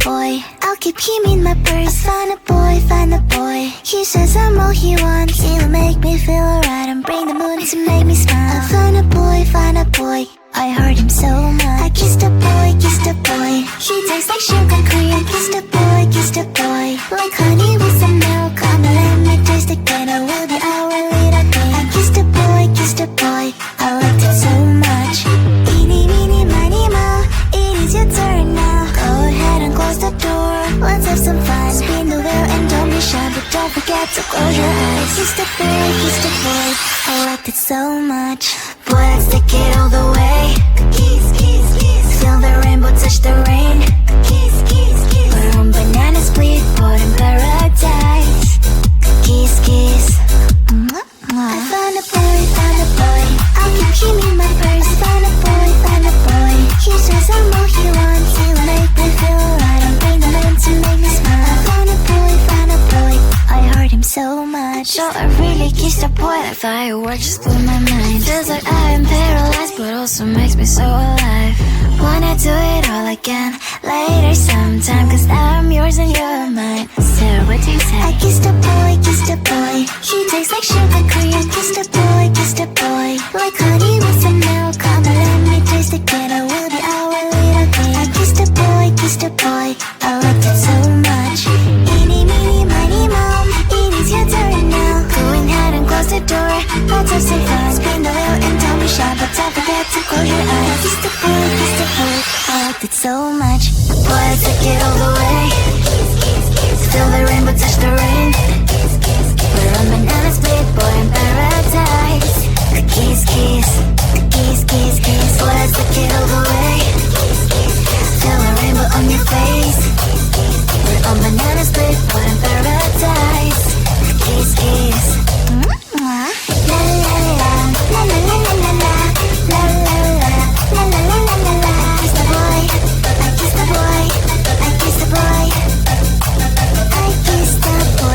boy. I'll keep him in my purse. I found a boy, find a boy. He says I'm all he wants. He'll make me feel alright and bring the moon to make me smile. I found a boy, find a boy. I heard him so much. I kissed a boy, kissed a boy. He tastes like sugar cream. Kissed a boy, kissed a boy. Like honey with some milk. Come and let me taste again. I will be our little king. I kissed a boy, kissed a boy. I liked it so much. Eeny, meeny, miny, moe. It is your turn now. Go ahead and close the door. Let's have some fun. Spin the wheel and don't be shy, but don't forget to close your eyes. Kissed a boy, kissed a boy. I liked it so much. Boy, let's take it all the way. Kiss, kiss, kiss. Feel the rainbow touch the rain. Kiss, kiss, kiss. We're on banana split, boat in paradise. Kiss, kiss. I found a boy, found a boy. I'll keep him in my purse. Found a boy, found a boy. He says I'm all he wants. He'll make me feel alright and bring the moon to make me smile. I found a boy, found a boy. I heard him so much. So I really kissed a boy. Like fireworks just blew my mind. Feels like I am paralyzed, but also makes me so alive. Wanna do it all again later sometime, cause now I'm yours and you're mine. So what do you say? I kissed a boy, kissed a boy. He tastes like sugar cream. Kissed a boy, kissed a boy. Like honey with some milk. Come and let me taste again. I will be our little king. I kissed a boy, kissed a boy. I liked it so much. Eeny, meeny, miny, moe. It is your turn now. Go ahead and close the door. Let's have some fun. Spin the wheel and don't be shy, but don't forget to close your eyes. Kissed a boy, kissed a boy. I liked it so much. Boy, let's take it all the way. Feel the rainbow touch the rain. We're on banana split, boy in paradise. Kiss, kiss, kiss, kiss, kiss. Boy, let's take it all the way. Feel the rainbow on your face. We're on banana split, boy in paradise. Kiss, kiss. La la la, la la la la la la, la la la, la la la la la la. Kiss the boy, I kiss the boy, I kiss the boy, I kiss the boy.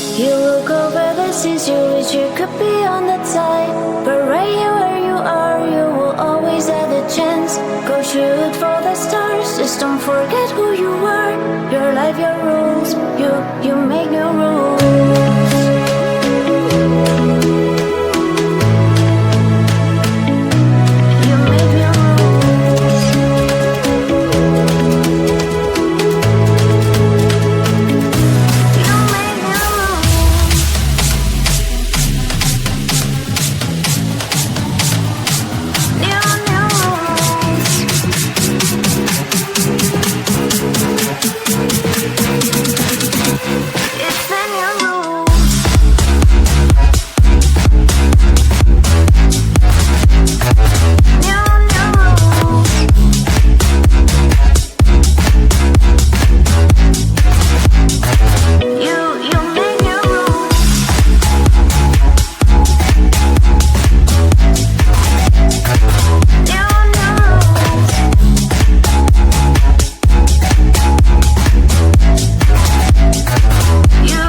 You look over the seas, you wish you could be on the tide, but right here where you are, you will always have the chance. Go shoot for the stars, just don't forget who you are. Your life, your rules, you make new rules. You make new rules. You make new rules. New rules. It's in your rules. New rules. You make new rules. New rules. You make new rules. New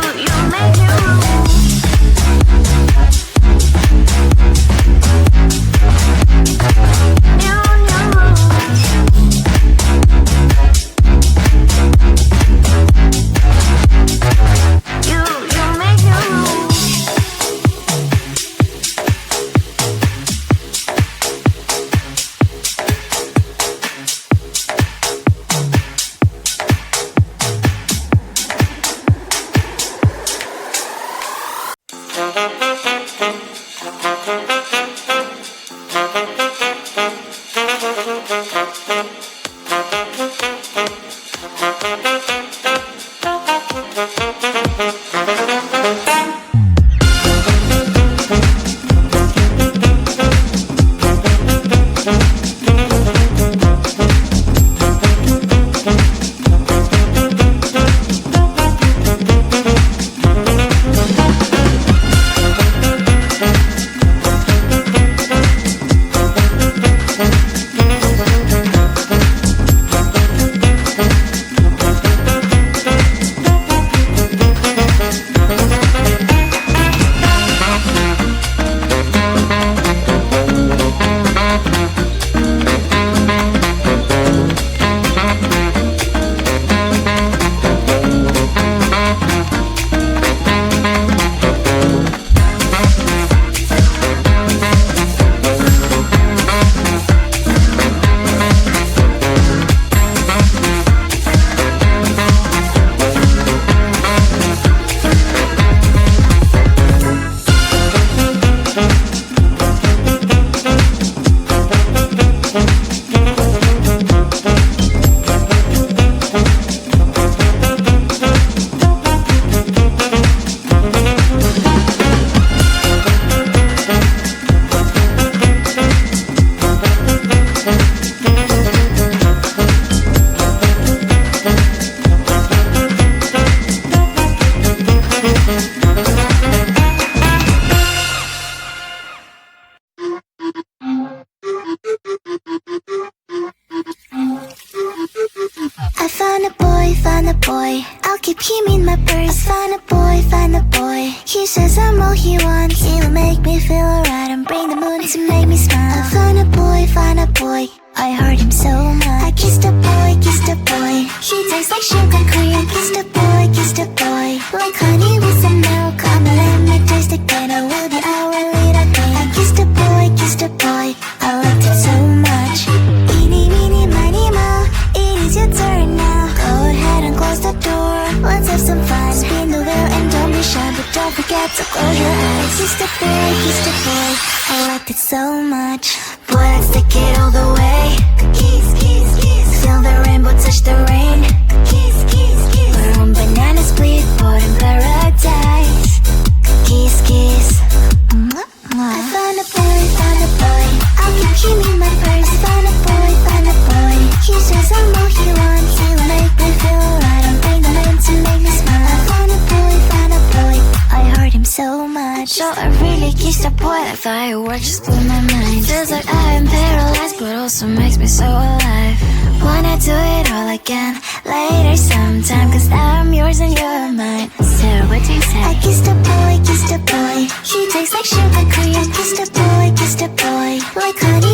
rules. You make new rules. I found a boy, I'll keep him in my purse. Found a boy, he says I'm all he wants. He'll make me feel alright and bring the moon to make me smile. I found a boy, I heard him so much. I kissed a boy, he tastes like sugar cream. I kissed a boy, like honey with some milk. Come and let me taste again, I will be our little thing. I kissed a boy, I liked it so much. Eeny, meeny, miny, moe, it is your turn now. Go ahead and close the door, let's have some fun. Spin the wheel and don't be shy, but don't forget to close your eyes. Kissed a boy, I liked it so much. Boy, let's take it all the way. Kiss, kiss, kiss. Feel the rainbow touch the rain. Kiss, kiss, kiss. We're on banana split, boat in paradise. Kiss, kiss. I found a boy, I'll keep him in my purse. Found a boy, he says I'm all he wants. He'll make me feel alright and bring the moon to make me smile. I found a boy, I heard him so much. So I really kissed a boy, like fireworks just blew my mind. Feels like I am paralyzed, but also makes me so alive. Wanna do it all again later sometime, cause now I'm yours and you're mine. So what do you say? I kiss the boy, kiss the boy. He tastes like sugar cream. Kiss the boy, like honey